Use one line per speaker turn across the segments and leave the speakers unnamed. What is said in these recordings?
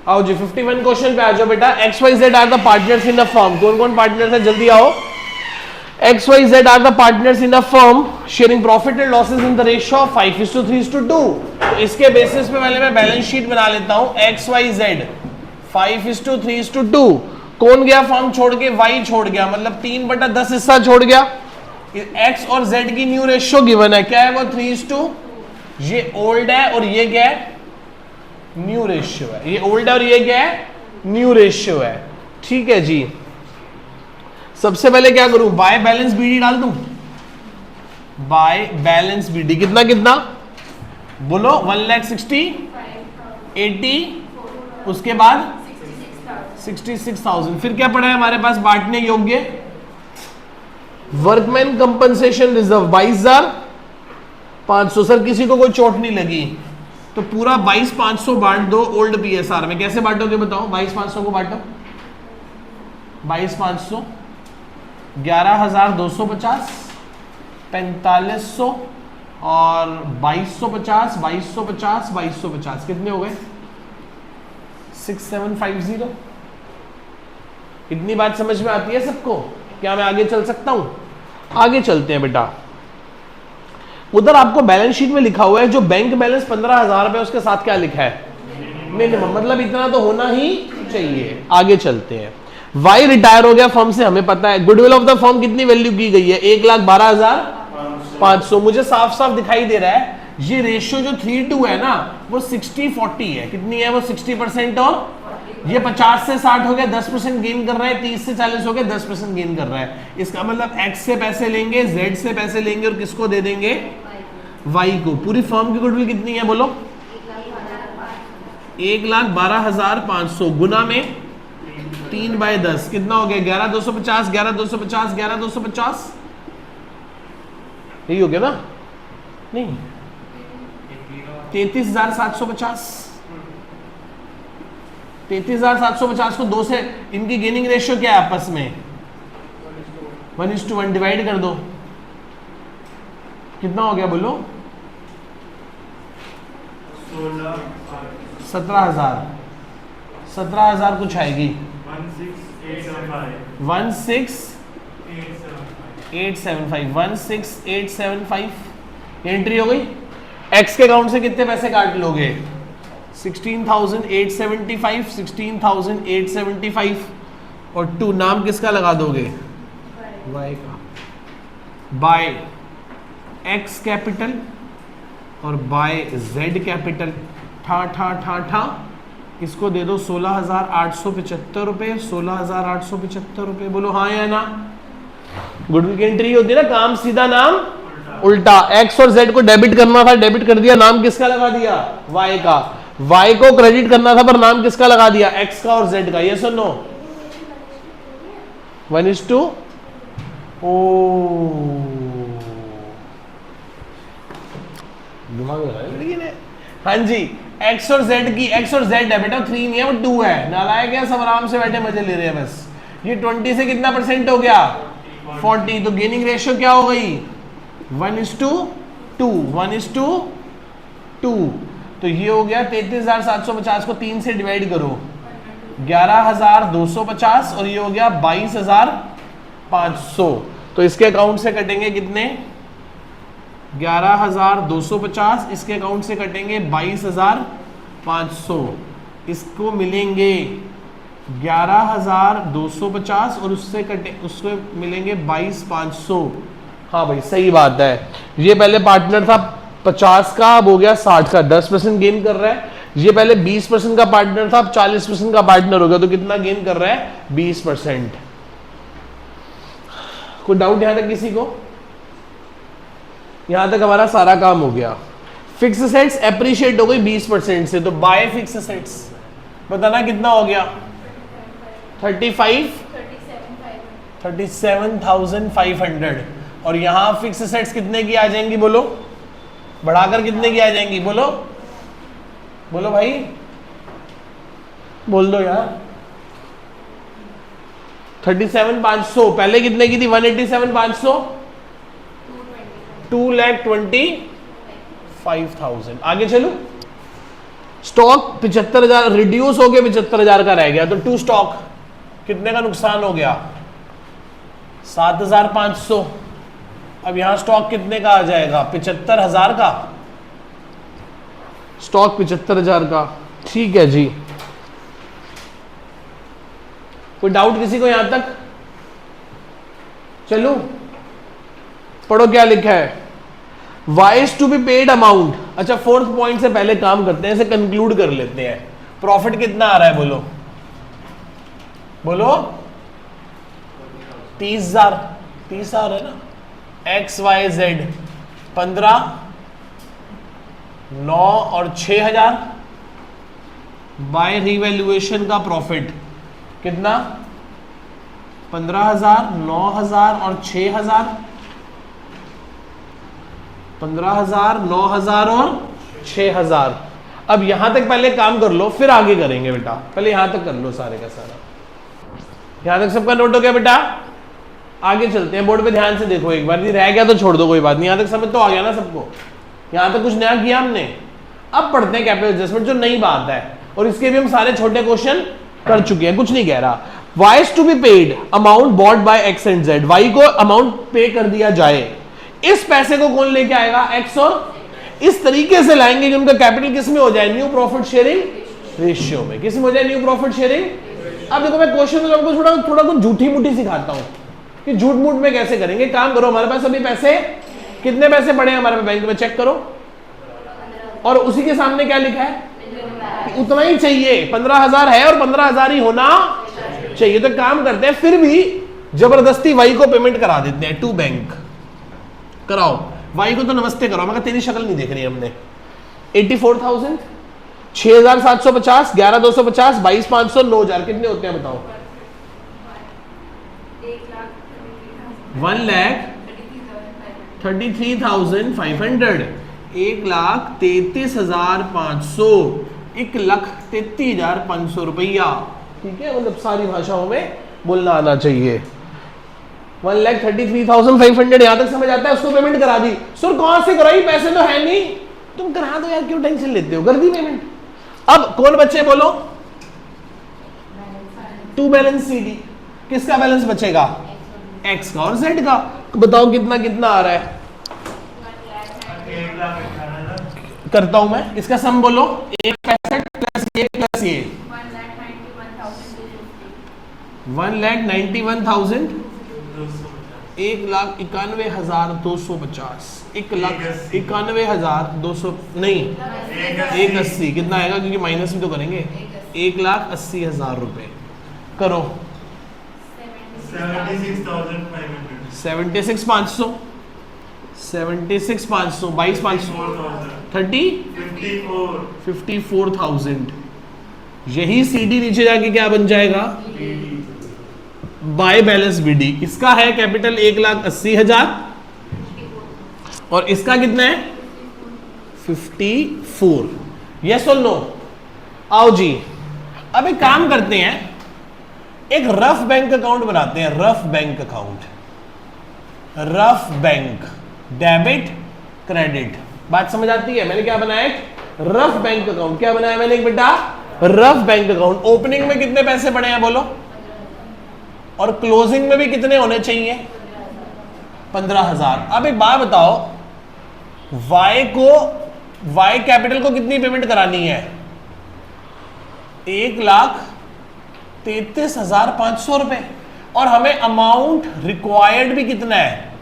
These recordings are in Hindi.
आओ जी 51 क्वेश्चन पे आ जाओ बेटा। X Y Z are the partners in a firm. कौन कौन पार्टनर्स है, जल्दी आओ। X Y Z are the partners in a firm sharing profit and losses in the ratio of 5:3:2। तो इसके बेसिस पे पहले मैं बैलेंस शीट बना लेता हूं। X Y Z 5:3:2। कौन गया फर्म छोड़ के, वाई छोड़ गया, मतलब 3/10 हिस्सा छोड़ गया। एक्स और जेड की न्यू रेशियो गिवन है, क्या है वो 3:2। ये ओल्ड है और ये क्या है, न्यू रेशियो है। ये ओल्ड है और ये क्या है, न्यू रेशियो है। ठीक है जी। सबसे पहले क्या करूं, बाय बैलेंस बीडी डाल दूं। बाय बैलेंस बीडी कितना कितना बोलो, 1,60,000 80, उसके बाद 66,000। फिर क्या पड़ा है हमारे पास बांटने योग्य, वर्कमैन कंपनसेशन रिजर्व 22,500। सर किसी को कोई चोट नहीं लगी तो पूरा 22,500 बांट दो ओल्ड पीएसआर में। कैसे बांटोगे बताओ, 22,500 को बांटो, 22,500 11,250 4,500 और 2,250 2,250 2,250 कितने हो गए, 6,750। इतनी बात समझ में आती है सबको? क्या मैं आगे चल सकता हूं? आगे चलते हैं बेटा। उधर आपको बैलेंस शीट में लिखा हुआ है जो बैंक बैलेंस 15,000 रुपए, उसके साथ क्या लिखा है, मिनिमम, मतलब इतना तो होना ही चाहिए। आगे चलते हैं। वाई रिटायर हो गया फर्म से, हमें पता है। गुडविल ऑफ द फर्म कितनी वैल्यू की गई है, 1,12,500। मुझे साफ साफ दिखाई दे रहा है ये रेशियो जो 3:2 है ना, वो 60-40 है। कितनी है वो, 60% और ये 50 से 60 हो गया, 10% गेन कर रहा है। 30 से 40 हो गया, 10% गेन कर रहा है। इसका मतलब एक्स से पैसे लेंगे, जेड से पैसे लेंगे और किसको दे देंगे, वाई को। पूरी फर्म की गुडविल कितनी है बोलो, 1,12,500 गुना में 3/10 कितना हो गया, 11,250 11,250 11,250 यही हो गया ना, नहीं 33,750 33,750 को 2 से, इनकी गेनिंग रेशियो क्या है आपस में, 1:1 डिवाइड कर दो, कितना हो गया बोलो, 17,000 कुछ आएगी, 16,875 एंट्री हो गई। एक्स के अकाउंट से कितने पैसे काट लोगे, 16,875 16,875 और 2 नाम किसका लगा दोगे, वाई का, बाय एक्स कैपिटल और बाय जेड कैपिटल, ठा ठा ठा ठा इसको दे दो 16,875 रुपए, 16,875 रुपए। बोलो हाँ या ना। गुडविल की एंट्री होती है ना, काम सीधा नाम उल्टा। एक्स और जेड को डेबिट करना था, डेबिट कर दिया, नाम किसका लगा दिया, वाई का। वाई को क्रेडिट करना था पर नाम किसका लगा दिया, एक्स का और जेड का। यस और नो, 1:2। ओ दिमाग लगा लेकिन हाँ जी, एक्स और जेड की, एक्स और जेड है बेटा, 3 नहीं है वो 2 है। नालायक है, सब आराम से बैठे मजे ले रहे हैं बस। ये 20 से कितना परसेंट हो गया, 40। तो गेनिंग रेशियो क्या हो गई, 1:2 1:2। तो ये हो गया 33,750 को 3 से डिवाइड करो, 11,250 और ये हो गया 22,500। तो इसके अकाउंट से कटेंगे कितने, 11,250, इसके अकाउंट से कटेंगे 22,500, इसको मिलेंगे 11,250 और उससे कटे, उसको मिलेंगे 22,500। हाँ भाई सही बात है। ये पहले पार्टनर था 50 का, अब हो गया 60 का, 10% गेन कर रहा है। ये पहले 20% का पार्टनर था, अब 40% का पार्टनर हो गया, तो कितना गेन कर रहा है, 20%। कोई डाउट यहां तक किसी को? यहां तक हमारा सारा काम हो गया। फिक्स सेट्स एप्रिशिएट हो गई 20% से, तो बाय फिक्स सेट्स बताना कितना हो गया, 37,500। और यहां फिक्स सेट्स कितने की आ जाएंगी बोलो, बढ़ाकर कितने की आ जाएंगी बोलो, बोलो भाई बोल दो यार, 37,500। पहले कितने की थी, 187,500, 2,25,000। आगे चलो, स्टॉक 75,000 रिड्यूस हो गया, 75,000 का रह गया, तो टू स्टॉक कितने का नुकसान हो गया? 7,500। अब यहां स्टॉक कितने का आ जाएगा? 75,000 का स्टॉक, 75,000 का। ठीक है जी, कोई डाउट किसी को यहां तक? चलो पढ़ो क्या लिखा है। Wise to be paid amount. अच्छा, फोर्थ पॉइंट से पहले काम करते हैं, इसे कंक्लूड कर लेते हैं। प्रॉफिट कितना आ रहा है? बोलो बोलो। 30,000, 30,000 है ना। एक्स वाई जेड 15, 9 और 6,000 बाय रिवैल्यूएशन का प्रॉफिट कितना? 15,000, 9,000 और 6,000। 15,000, 9,000 और 6,000। अब यहां तक पहले काम कर लो, फिर आगे करेंगे बेटा। पहले यहां तक कर लो सारे का सारा। यहां तक सबका नोट हो गया बेटा? आगे चलते हैं, बोर्ड पे ध्यान से देखो एक बार। रह गया तो छोड़ दो, कोई बात नहीं। यहां तक समझ तो आ गया ना सबको? यहां तक कुछ नया किया हमने? अब पढ़ते हैं कैपिटल एडजस्टमेंट, जो नई बात है, और इसके भी हम सारे छोटे क्वेश्चन कर चुके हैं, कुछ नहीं कह रहा। Wise to be paid amount bought by X and Z. Y को अमाउंट पे कर दिया जाए, इस पैसे को कौन लेके आएगा? एक्स। और इस तरीके से लाएंगे कि उनका कैपिटल किस में हो जाए? न्यू प्रॉफिट शेयरिंग रेशियो में। किस में हो जाए? New profit sharing. अब देखो, मैं क्वेश्चन में आपको थोड़ा कुछ झूठी मूठी सिखाता हूं कि झूठ मूठ में कैसे करेंगे। काम करो, हमारे पास अभी पैसे कितने पैसे पड़े हैं हमारे बैंक में, चेक करो। और उसी के सामने क्या लिखा है? कि उतना ही चाहिए। 15,000 है और 15,000 ही होना चाहिए। तो काम करते हैं, फिर भी जबरदस्ती वाई को पेमेंट करा देते हैं टू बैंक। कराओ वाई को तो नमस्ते करो, मगर तेरी शक्ल नहीं देख रही हमने। 84,000, 6,750, 11,250, 22,500, 9,000 कितने होते हैं बताओ? 1,33,500, 1,33,500, 1,33,500 रुपया। ठीक है, मतलब सारी भाषाओं में बोलना आना चाहिए। 1,33,500 यहां तक समझ आता है? उसको पेमेंट करा दी। सर कौन से कराई? पैसे तो है नहीं। तुम करा दो यार, क्यों टेंशन लेते हो? कर दी पेमेंट। अब कौन बच्चे बोलो? To balance CD. किसका बैलेंस बचेगा? एक्स का और जेड का। बताओ कितना कितना आ रहा है? करता हूं मैं, इसका सम बोलो। 1,65,000 प्लस ये प्लस ये 1,91,000, 1,91,250, 1,91,200 नहीं 1,80 कितना आएगा? क्योंकि माइनस भी तो करेंगे। 1,80,000 रुपए। करो 76,500, 76,500, 22,500, 54,000। यही सीडी नीचे जाके क्या बन जाएगा? By balance BD. इसका है कैपिटल 1,80,000 और इसका कितना है? 54। यस और नो? आओ जी, अब एक काम करते हैं, एक रफ बैंक अकाउंट बनाते हैं। Rough bank account, rough bank, debit credit. बात समझ आती है? मैंने क्या बनाया? एक रफ बैंक अकाउंट। क्या बनाया मैंने? एक बेटा रफ बैंक अकाउंट। ओपनिंग में कितने पैसे पड़े हैं बोलो? और क्लोजिंग में भी कितने होने चाहिए? 15,000। अब एक बात बताओ, वाई कैपिटल को कितनी पेमेंट करानी है? 1,33,500 रुपए। और हमें अमाउंट रिक्वायर्ड भी कितना है?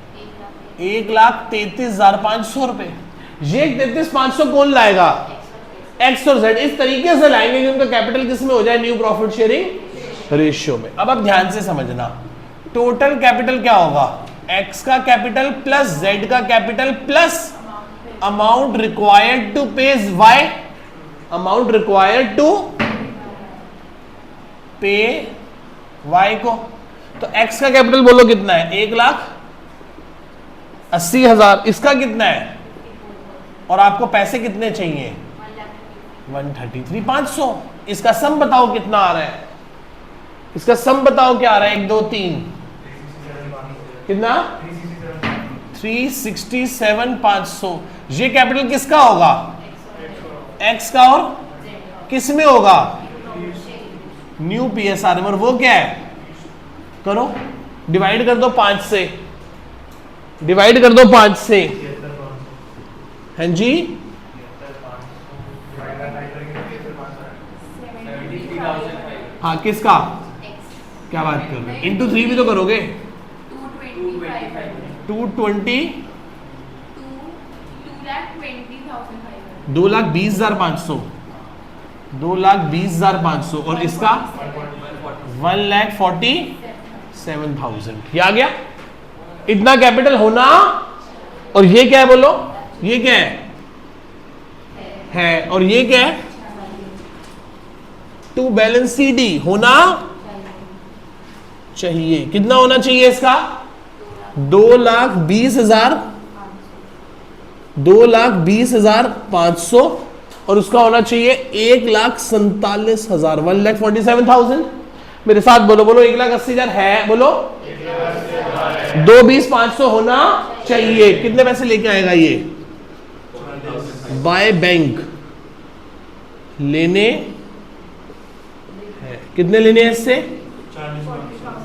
1,33,500 रुपए। ये 33,500 कौन लाएगा? एक्स और जेड। इस तरीके से लाएंगे कि उनका कैपिटल किस में हो जाए? न्यू प्रॉफिट शेयरिंग रेशियो में। अब आप ध्यान से समझना, टोटल कैपिटल क्या होगा? एक्स का कैपिटल प्लस जेड का capital plus amount required to pay Y, amount required to pay Y को। तो एक्स का कैपिटल बोलो कितना है? 1,80,000। इसका कितना है? और आपको पैसे कितने चाहिए? 1,33,500। इसका सम बताओ कितना आ रहा है? इसका सम बताओ क्या आ रहा है? 1, 2, 3 कितना? 367,500। ये कैपिटल किसका होगा? एक्स का और किस में होगा? न्यू पीएसआर में। और वो क्या है? करो, डिवाइड कर दो 5 से, डिवाइड कर दो 5 से। हाँ जी, हाँ किसका? क्या बात कर रहे हो? इंटू 3 भी तो करोगे। 2,20,500, 2,20,500 और इसका 1,47,000। ये आ गया इतना कैपिटल होना। और ये क्या है बोलो? ये क्या है? और ये क्या है? टू बैलेंस सीडी होना चाहिए। कितना होना चाहिए इसका? 2,20,000, 2,20,500 और उसका होना चाहिए 1,47,000, 1,47,000। मेरे साथ बोलो, बोलो 1,80,000 है, बोलो 2,20,500 होना चाहिए। कितने पैसे लेके आएगा ये? बाय बैंक लेने हैं। कितने लेने हैं इससे?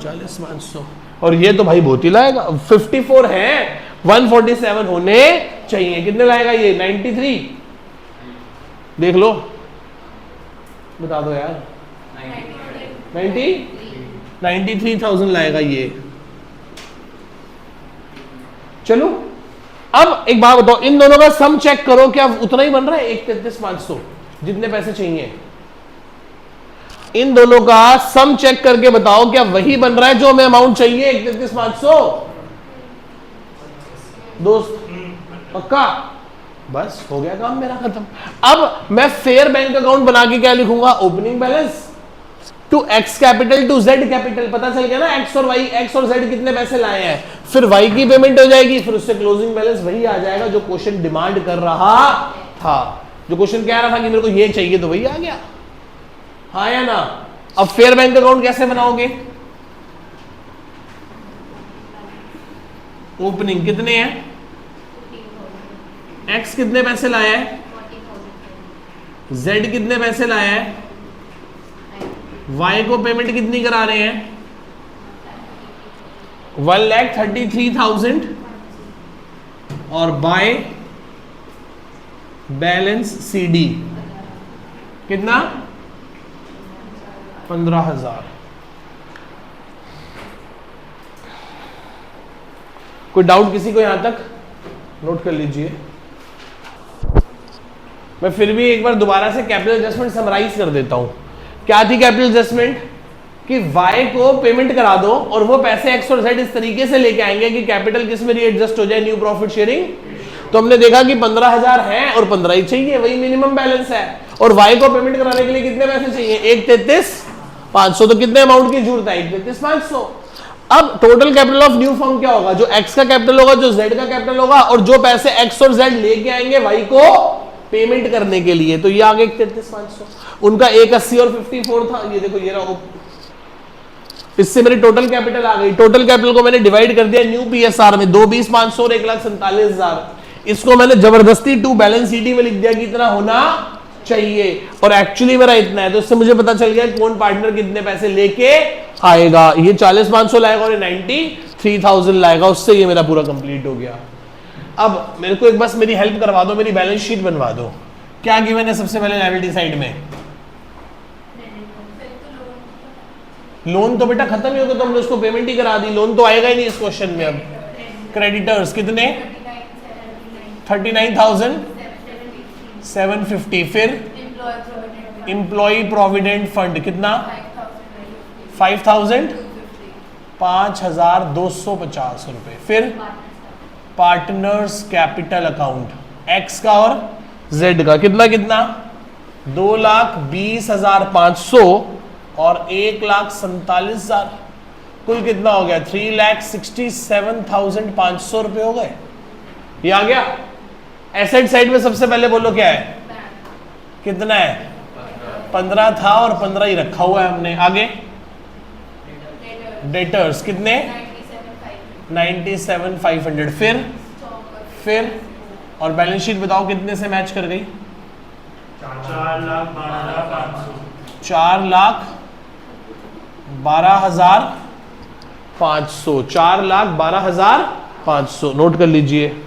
40,500। और ये तो भाई बहुत ही लाएगा, 54 है, 147 होने चाहिए। कितने लाएगा ये? 93। देख लो, बता दो यार। 93,000 लाएगा ये। चलो अब एक बात बताओ, इन दोनों का सम चेक करो, क्या उतना ही बन रहा है? 1,33,500 जितने पैसे चाहिए। इन दोनों का सम चेक करके बताओ क्या वही बन रहा है जो हमें अमाउंट चाहिए? 1,33,500 दोस्त, पक्का? बस हो गया काम मेरा खत्म। अब मैं फेयर बैंक अकाउंट बना के क्या लिखूंगा? Opening balance to X capital to Z capital. पता चल गया ना एक्स और वाई, एक्स और जेड कितने पैसे लाए हैं, फिर वाई की पेमेंट हो जाएगी, फिर उससे क्लोजिंग बैलेंस वही आ जाएगा जो क्वेश्चन डिमांड कर रहा था। जो क्वेश्चन कह रहा था कि मेरे को ये चाहिए तो वही आ गया, हाँ या ना? अब फेयर बैंक अकाउंट कैसे बनाओगे? ओपनिंग कितने हैं? एक्स कितने पैसे लाया है? जेड कितने पैसे लाया है? वाई को पेमेंट कितनी करा रहे हैं? 1,33,000 और बाय बैलेंस सीडी कितना? 15,000। कोई डाउट किसी को यहां तक? नोट कर लीजिए। मैं फिर भी एक बार दोबारा से कैपिटल एडजस्टमेंट समराइज कर देता हूं। क्या थी कैपिटल एडजस्टमेंट? कि y को पेमेंट करा दो और वो पैसे x और z इस तरीके से लेके आएंगे कि कैपिटल किस में रीएडजस्ट हो जाए? New profit sharing. तो हमने देखा कि 15,000 है और 15 ही चाहिए, वही मिनिमम बैलेंस है। और y को पेमेंट कराने के लिए कितने पैसे चाहिए? 1,33,500। तो कितने अमाउंट की जरूरत है? 1,33,500। अब total capital of new firm क्या होगा? जो x का कैपिटल होगा, जो z का कैपिटल होगा, और जो पैसे x और z लेके आएंगे y को पेमेंट करने के लिए। तो ये आ गए 1,33,500। उनका 1,80 और 54 था। ये देखो, ये रहा। इससे मेरी टोटल कैपिटल आ गई। टोटल कैपिटल को मैंने डिवाइड कर दिया न्यू पीएसआर में, 2,20,500 और 1,47,000। इसको मैंने जबरदस्ती टू बैलेंस सीडी में लिख दिया कि इतना होना चाहिए, और एक्चुअली मेरा इतना है। तो इससे मुझे पता चल गया कौन पार्टनर कितने पैसे लेके आएगा। ये 40,500 लाएगा और ये 93,000 लाएगा। उससे ये मेरा पूरा कंप्लीट हो गया। अब मेरे को एक बस मेरी हेल्प करवा दो, मेरी बैलेंस शीट बनवा दो। क्या गिवन है सबसे पहले लायबिलिटी साइड में? लोन तो बेटा खत्म ही होगा, तो हमने उसको पेमेंट ही करा दी। लोन तो आएगा ही नहीं इस क्वेश्चन में। अब क्रेडिटर्स कितने? 39,750। फिर एम्प्लॉय प्रोविडेंट फंड कितना? 5,250 रुपए। फिर पार्टनर्स कैपिटल अकाउंट एक्स का और जेड का कितना कितना? 2,20,500 और 1,47,000। कुल कितना हो गया? 3,67,500 रुपए हो गए। ये आ गया। एसेट साइड में सबसे पहले बोलो क्या है? कितना है? 15 था और 15 ही रखा हुआ है हमने। आगे डेटर्स कितने? 97,500। फिर और बैलेंस शीट बताओ कितने से मैच कर गई?
4,12,500।
4,12,500। 4,12,500 नोट कर लीजिए।